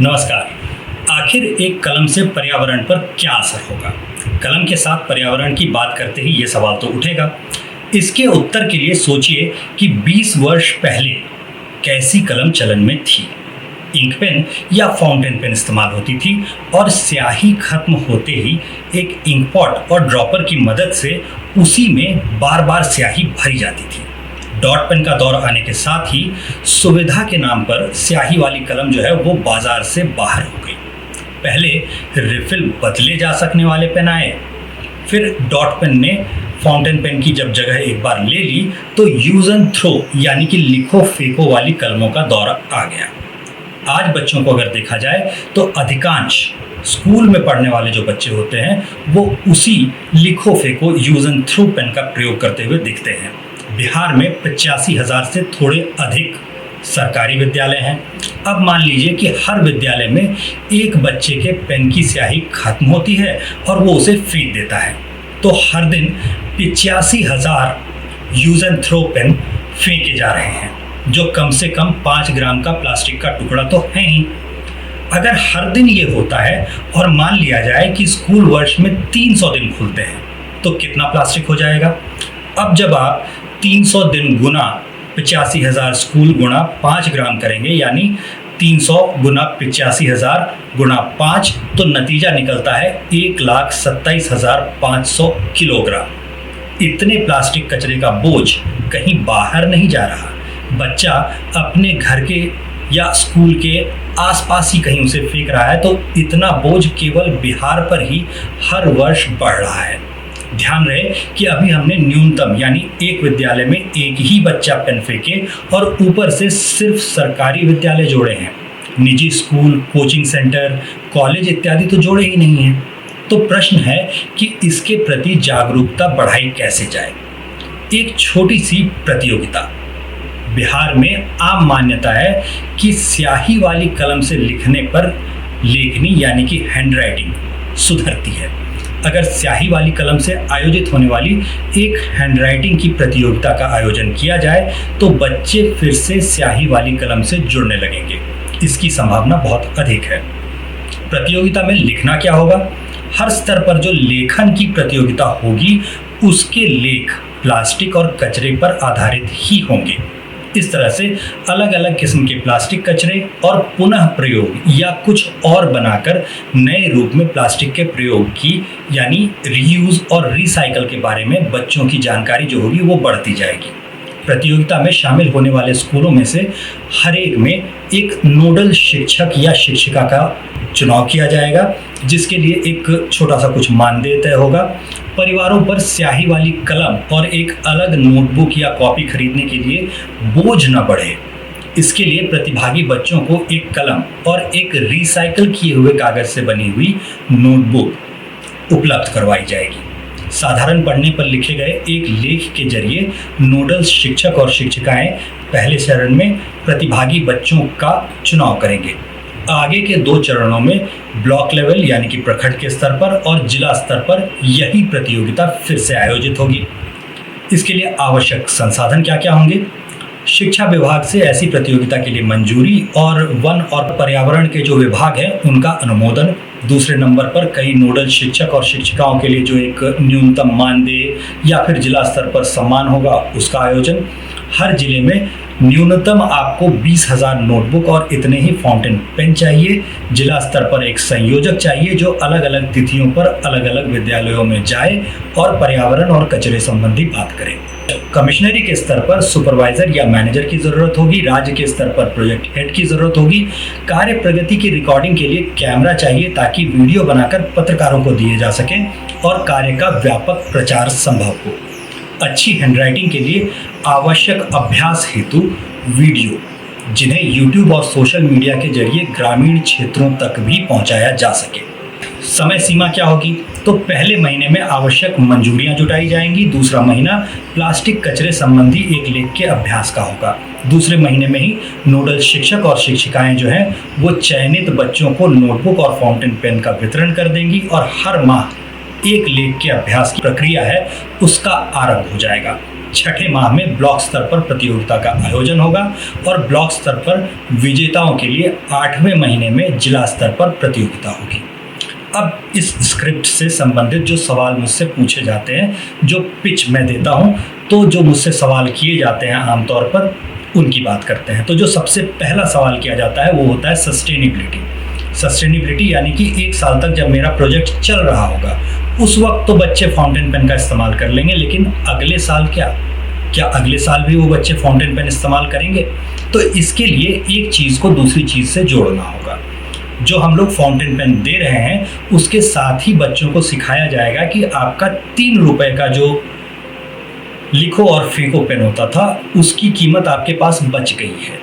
नमस्कार। आखिर एक कलम से पर्यावरण पर क्या असर होगा? कलम के साथ पर्यावरण की बात करते ही ये सवाल तो उठेगा। इसके उत्तर के लिए सोचिए कि 20 वर्ष पहले कैसी कलम चलन में थी। इंक पेन या फाउंटेन पेन इस्तेमाल होती थी और स्याही खत्म होते ही एक इंक पॉट और ड्रॉपर की मदद से उसी में बार बार स्याही भरी जाती थी। डॉट पेन का दौर आने के साथ ही सुविधा के नाम पर स्याही वाली कलम जो है वो बाजार से बाहर हो गई। पहले रिफिल बदले जा सकने वाले पेन आए, फिर डॉट पेन ने फाउंटेन पेन की जब जगह एक बार ले ली तो यूज एंड थ्रो यानी कि लिखो फेंको वाली कलमों का दौर आ गया। आज बच्चों को अगर देखा जाए तो अधिकांश स्कूल में पढ़ने वाले जो बच्चे होते हैं वो उसी लिखो फेंको यूज एंड थ्रो पेन का प्रयोग करते हुए दिखते हैं। बिहार में 85,000 से थोड़े अधिक सरकारी विद्यालय हैं। अब मान लीजिए कि हर विद्यालय में एक बच्चे के पेन की स्याही खत्म होती है और वो उसे फेंक देता है, तो हर दिन 85,000 यूज एंड थ्रो पेन फेंके जा रहे हैं, जो कम से कम 5 ग्राम का प्लास्टिक का टुकड़ा तो है ही। अगर हर दिन ये होता है और मान लिया जाए कि स्कूल वर्ष में 300 दिन खुलते हैं तो कितना प्लास्टिक हो जाएगा? अब जब आप 300 दिन गुना 85,000 स्कूल गुना 5 ग्राम करेंगे, यानी 300 गुना 85,000 गुना 5, तो नतीजा निकलता है 1,27,500 किलोग्राम। इतने प्लास्टिक कचरे का बोझ कहीं बाहर नहीं जा रहा, बच्चा अपने घर के या स्कूल के आसपास ही कहीं उसे फेंक रहा है, तो इतना बोझ केवल बिहार पर ही हर वर्ष बढ़ रहा है। ध्यान रहे कि अभी हमने न्यूनतम यानी एक विद्यालय में एक ही बच्चा पेन फेंके और ऊपर से सिर्फ सरकारी विद्यालय जोड़े हैं। निजी स्कूल, कोचिंग सेंटर, कॉलेज इत्यादि तो जोड़े ही नहीं हैं। तो प्रश्न है कि इसके प्रति जागरूकता बढ़ाई कैसे जाए। एक छोटी सी प्रतियोगिता। बिहार में आम मान्यता है कि स्याही वाली कलम से लिखने पर लेखनी यानी कि हैंडराइटिंग सुधरती है। अगर स्याही वाली कलम से आयोजित होने वाली एक हैंडराइटिंग की प्रतियोगिता का आयोजन किया जाए तो बच्चे फिर से स्याही वाली कलम से जुड़ने लगेंगे। इसकी संभावना बहुत अधिक है। प्रतियोगिता में लिखना क्या होगा? हर स्तर पर जो लेखन की प्रतियोगिता होगी उसके लेख प्लास्टिक और कचरे पर आधारित ही होंगे। इस तरह से अलग अलग किस्म के प्लास्टिक कचरे और पुनः प्रयोग या कुछ और बनाकर नए रूप में प्लास्टिक के प्रयोग की यानी रीयूज और रिसाइकल के बारे में बच्चों की जानकारी जो होगी वो बढ़ती जाएगी। प्रतियोगिता में शामिल होने वाले स्कूलों में से हर एक में एक नोडल शिक्षक या शिक्षिका का चुनाव किया जाएगा, जिसके लिए एक छोटा सा कुछ मानदेय तय होगा। परिवारों पर स्याही वाली कलम और एक अलग नोटबुक या कॉपी खरीदने के लिए बोझ न बढ़े, इसके लिए प्रतिभागी बच्चों को एक कलम और एक रिसाइकल किए हुए कागज से बनी हुई नोटबुक उपलब्ध करवाई जाएगी। साधारण पढ़ने पर लिखे गए एक लेख के जरिए नोडल शिक्षक और शिक्षिकाएं पहले चरण में प्रतिभागी बच्चों का चुनाव करेंगे। आगे के 2 चरणों में ब्लॉक लेवल यानी कि प्रखंड के स्तर पर और जिला स्तर पर यही प्रतियोगिता फिर से आयोजित होगी। इसके लिए आवश्यक संसाधन क्या क्या होंगे? शिक्षा विभाग से ऐसी प्रतियोगिता के लिए मंजूरी और वन और पर्यावरण के जो विभाग हैं उनका अनुमोदन। दूसरे नंबर पर कई नोडल शिक्षक और शिक्षिकाओं के लिए जो एक न्यूनतम मानदेय या फिर जिला स्तर पर सम्मान होगा उसका आयोजन। हर जिले में न्यूनतम आपको 20,000 नोटबुक और इतने ही फाउंटेन पेन चाहिए। जिला स्तर पर एक संयोजक चाहिए जो अलग अलग तिथियों पर अलग अलग विद्यालयों में जाए और पर्यावरण और कचरे संबंधी बात करे। कमिश्नरी के स्तर पर सुपरवाइजर या मैनेजर की ज़रूरत होगी। राज्य के स्तर पर प्रोजेक्ट हेड की ज़रूरत होगी। कार्य प्रगति की रिकॉर्डिंग के लिए कैमरा चाहिए ताकि वीडियो बनाकर पत्रकारों को दिए जा सकें और कार्य का व्यापक प्रचार संभव हो। अच्छी हैंडराइटिंग के लिए आवश्यक अभ्यास हेतु वीडियो, जिन्हें यूट्यूब और सोशल मीडिया के जरिए ग्रामीण क्षेत्रों तक भी पहुंचाया जा सके। समय सीमा क्या होगी? तो पहले महीने में आवश्यक मंजूरियां जुटाई जाएंगी। दूसरा महीना प्लास्टिक कचरे संबंधी एक लेख के अभ्यास का होगा। दूसरे महीने में ही नोडल शिक्षक और शिक्षिकाएं जो हैं वो चयनित बच्चों को नोटबुक और फाउंटेन पेन का वितरण कर देंगी और हर माह एक लेख के अभ्यास की प्रक्रिया है उसका आरंभ हो जाएगा। छठे माह में ब्लॉक स्तर पर प्रतियोगिता का आयोजन होगा और ब्लॉक स्तर पर विजेताओं के लिए 8वें महीने में जिला स्तर पर प्रतियोगिता होगी। अब इस स्क्रिप्ट से संबंधित जो सवाल मुझसे पूछे जाते हैं, जो पिच मैं देता हूं, तो जो मुझसे सवाल किए जाते हैं आमतौर पर उनकी बात करते हैं। तो जो सबसे पहला सवाल किया जाता है वो होता है सस्टेनेबिलिटी, यानी कि 1 साल तक जब मेरा प्रोजेक्ट चल रहा होगा उस वक्त तो बच्चे फाउंटेन पेन का इस्तेमाल कर लेंगे, लेकिन अगले साल क्या अगले साल भी वो बच्चे फाउंटेन पेन इस्तेमाल करेंगे? तो इसके लिए एक चीज़ को दूसरी चीज़ से जोड़ना होगा। जो हम लोग फाउंटेन पेन दे रहे हैं उसके साथ ही बच्चों को सिखाया जाएगा कि आपका 3 रुपए का जो लिखो और फेंको पेन होता था उसकी कीमत आपके पास बच गई है,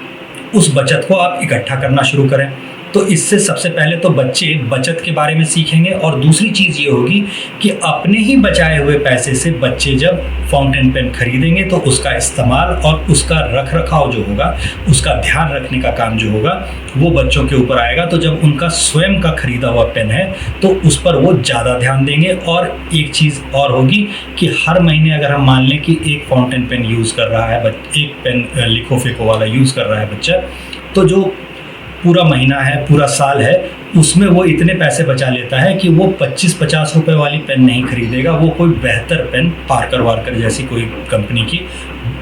उस बचत को आप इकट्ठा करना शुरू करें। तो इससे सबसे पहले तो बच्चे बचत के बारे में सीखेंगे और दूसरी चीज़ ये होगी कि अपने ही बचाए हुए पैसे से बच्चे जब फाउंटेन पेन खरीदेंगे तो उसका इस्तेमाल और उसका रख रखाव जो होगा, उसका ध्यान रखने का काम जो होगा वो बच्चों के ऊपर आएगा। तो जब उनका स्वयं का खरीदा हुआ पेन है तो उस पर वो ज़्यादा ध्यान देंगे। और एक चीज़ और होगी कि हर महीने अगर हम मान लें कि एक फाउंटेन पेन यूज़ कर रहा है, एक पेन लिखो फेंको वाला यूज़ कर रहा है बच्चा, तो जो पूरा महीना है, पूरा साल है, उसमें वो इतने पैसे बचा लेता है कि वो 25-50 रुपए वाली पेन नहीं खरीदेगा, वो कोई बेहतर पेन पार्कर वार्कर जैसी कोई कंपनी की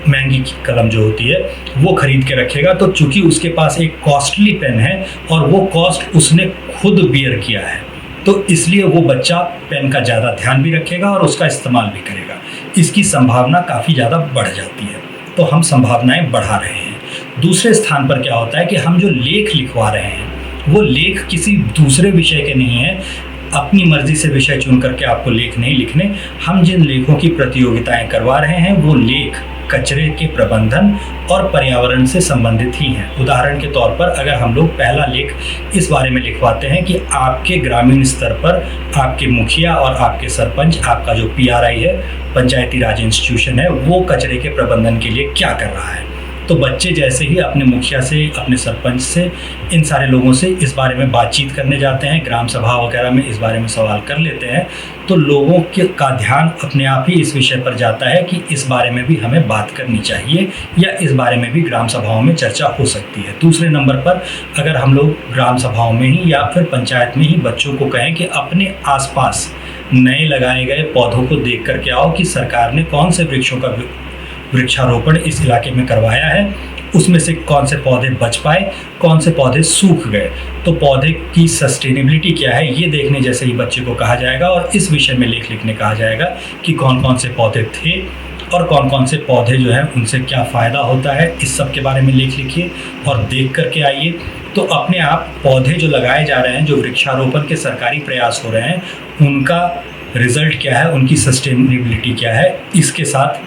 महंगी कलम जो होती है वो खरीद के रखेगा। तो चूंकि उसके पास एक कॉस्टली पेन है और वो कॉस्ट उसने खुद बियर किया है, तो इसलिए वो बच्चा पेन का ज़्यादा ध्यान भी रखेगा और उसका इस्तेमाल भी करेगा। इसकी संभावना काफ़ी ज़्यादा बढ़ जाती है, तो हम संभावनाएं बढ़ा रहे हैं। दूसरे स्थान पर क्या होता है कि हम जो लेख लिखवा रहे हैं वो लेख किसी दूसरे विषय के नहीं है, अपनी मर्जी से विषय चुन करके आपको लेख नहीं लिखने। हम जिन लेखों की प्रतियोगिताएं करवा रहे हैं वो लेख कचरे के प्रबंधन और पर्यावरण से संबंधित ही हैं। उदाहरण के तौर पर अगर हम लोग पहला लेख इस बारे में लिखवाते हैं कि आपके ग्रामीण स्तर पर आपके मुखिया और आपके सरपंच, आपका जो PRI है, पंचायती राज इंस्टीट्यूशन है, वो कचरे के प्रबंधन के लिए क्या कर रहा है, तो बच्चे जैसे ही अपने मुखिया से, अपने सरपंच से, इन सारे लोगों से इस बारे में बातचीत करने जाते हैं, ग्राम सभा वगैरह में इस बारे में सवाल कर लेते हैं, तो लोगों का ध्यान अपने आप ही इस विषय पर जाता है कि इस बारे में भी हमें बात करनी चाहिए या इस बारे में भी ग्राम सभाओं में चर्चा हो सकती है। दूसरे नंबर पर अगर हम लोग ग्राम सभाओं में ही या फिर पंचायत में ही बच्चों को कहें कि अपने आसपास नए लगाए गए पौधों को देख करके आओ कि सरकार ने कौन से वृक्षों का वृक्षारोपण इस इलाके में करवाया है, उसमें से कौन से पौधे बच पाए, कौन से पौधे सूख गए, तो पौधे की सस्टेनेबिलिटी क्या है ये देखने जैसे ही बच्चे को कहा जाएगा और इस विषय में लेख लिखने कहा जाएगा कि कौन कौन से पौधे थे और कौन कौन से पौधे जो हैं उनसे क्या फ़ायदा होता है, इस सब के बारे में लेख लिखिए और देख करके आइए। तो अपने आप पौधे जो लगाए जा रहे हैं, जो वृक्षारोपण के सरकारी प्रयास हो रहे हैं, उनका रिजल्ट क्या है, उनकी सस्टेनेबिलिटी क्या है, इसके साथ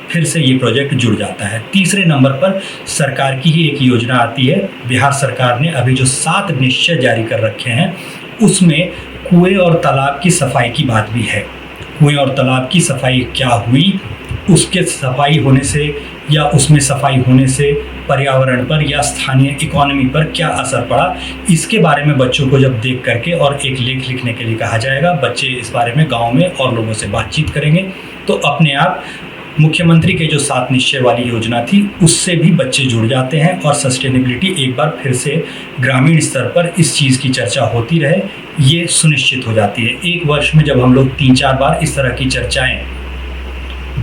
फिर से ये प्रोजेक्ट जुड़ जाता है। तीसरे नंबर पर सरकार की ही एक योजना आती है। बिहार सरकार ने अभी जो 7 निश्चय जारी कर रखे हैं उसमें कुएं और तालाब की सफाई की बात भी है। कुएं और तालाब की सफाई क्या हुई, उसके सफाई होने से या उसमें सफाई होने से पर्यावरण पर या स्थानीय इकोनॉमी पर क्या असर पड़ा, इसके बारे में बच्चों को जब देख करके और एक लेख लिखने के लिए कहा जाएगा, बच्चे इस बारे में गाँव में और लोगों से बातचीत करेंगे, तो अपने आप मुख्यमंत्री के जो 7 निश्चय वाली योजना थी उससे भी बच्चे जुड़ जाते हैं और सस्टेनेबिलिटी एक बार फिर से ग्रामीण स्तर पर इस चीज़ की चर्चा होती रहे, ये सुनिश्चित हो जाती है। एक वर्ष में जब हम लोग 3-4 बार इस तरह की चर्चाएं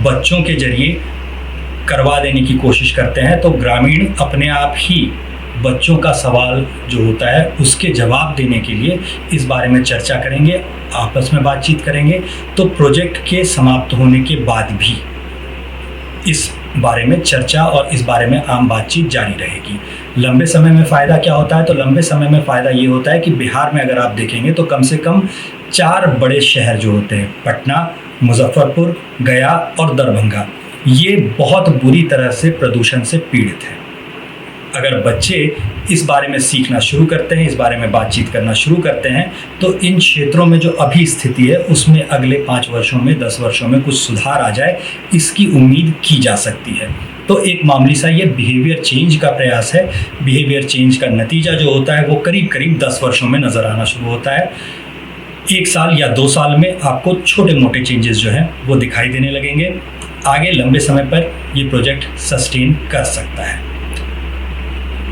बच्चों के जरिए करवा देने की कोशिश करते हैं तो ग्रामीण अपने आप ही बच्चों का सवाल जो होता है उसके जवाब देने के लिए इस बारे में चर्चा करेंगे, आपस में बातचीत करेंगे। तो प्रोजेक्ट के समाप्त होने के बाद भी इस बारे में चर्चा और इस बारे में आम बातचीत जारी रहेगी। लंबे समय में फ़ायदा क्या होता है, तो लंबे समय में फ़ायदा ये होता है कि बिहार में अगर आप देखेंगे तो कम से कम 4 बड़े शहर जो होते हैं, पटना, मुजफ्फरपुर, गया और दरभंगा, ये बहुत बुरी तरह से प्रदूषण से पीड़ित हैं। अगर बच्चे इस बारे में सीखना शुरू करते हैं, इस बारे में बातचीत करना शुरू करते हैं, तो इन क्षेत्रों में जो अभी स्थिति है उसमें अगले 5 वर्षों में, 10 वर्षों में कुछ सुधार आ जाए, इसकी उम्मीद की जा सकती है। तो एक मामूली सा ये बिहेवियर चेंज का प्रयास है। बिहेवियर चेंज का नतीजा जो होता है वो करीब करीब 10 वर्षों में नज़र आना शुरू होता है। 1 साल या 2 साल में आपको छोटे मोटे चेंजेस जो हैं वो दिखाई देने लगेंगे। आगे लंबे समय पर ये प्रोजेक्ट सस्टेन कर सकता है।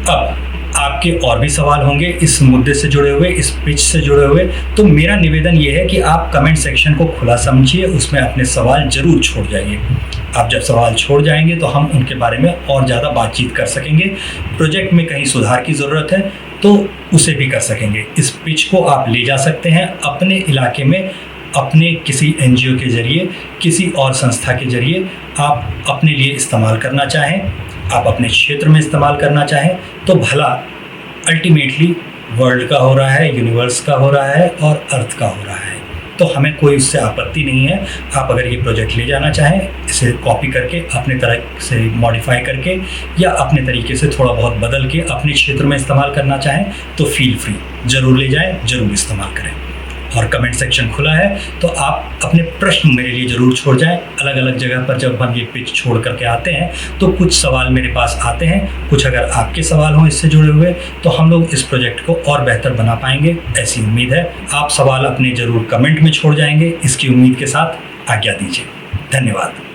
अब आपके और भी सवाल होंगे इस मुद्दे से जुड़े हुए, इस पिच से जुड़े हुए, तो मेरा निवेदन ये है कि आप कमेंट सेक्शन को खुला समझिए, उसमें अपने सवाल जरूर छोड़ जाइए। आप जब सवाल छोड़ जाएंगे तो हम उनके बारे में और ज़्यादा बातचीत कर सकेंगे। प्रोजेक्ट में कहीं सुधार की ज़रूरत है तो उसे भी कर सकेंगे। इस पिच को आप ले जा सकते हैं अपने इलाके में, अपने किसी NGO के जरिए, किसी और संस्था के जरिए आप अपने लिए इस्तेमाल करना चाहें, आप अपने क्षेत्र में इस्तेमाल करना चाहें, तो भला अल्टीमेटली वर्ल्ड का हो रहा है, यूनिवर्स का हो रहा है और अर्थ का हो रहा है, तो हमें कोई उससे आपत्ति नहीं है। आप अगर ये प्रोजेक्ट ले जाना चाहें, इसे कॉपी करके अपने तरह से मॉडिफाई करके या अपने तरीके से थोड़ा बहुत बदल के अपने क्षेत्र में इस्तेमाल करना चाहें, तो फील फ्री, ज़रूर ले जाएं, ज़रूर इस्तेमाल करें। और कमेंट सेक्शन खुला है, तो आप अपने प्रश्न मेरे लिए ज़रूर छोड़ जाएं। अलग अलग जगह पर जब हम ये पिच छोड़ करके आते हैं तो कुछ सवाल मेरे पास आते हैं, कुछ अगर आपके सवाल हों इससे जुड़े हुए, तो हम लोग इस प्रोजेक्ट को और बेहतर बना पाएंगे, ऐसी उम्मीद है। आप सवाल अपने ज़रूर कमेंट में छोड़ जाएंगे, इसकी उम्मीद के साथ आज्ञा दीजिए। धन्यवाद।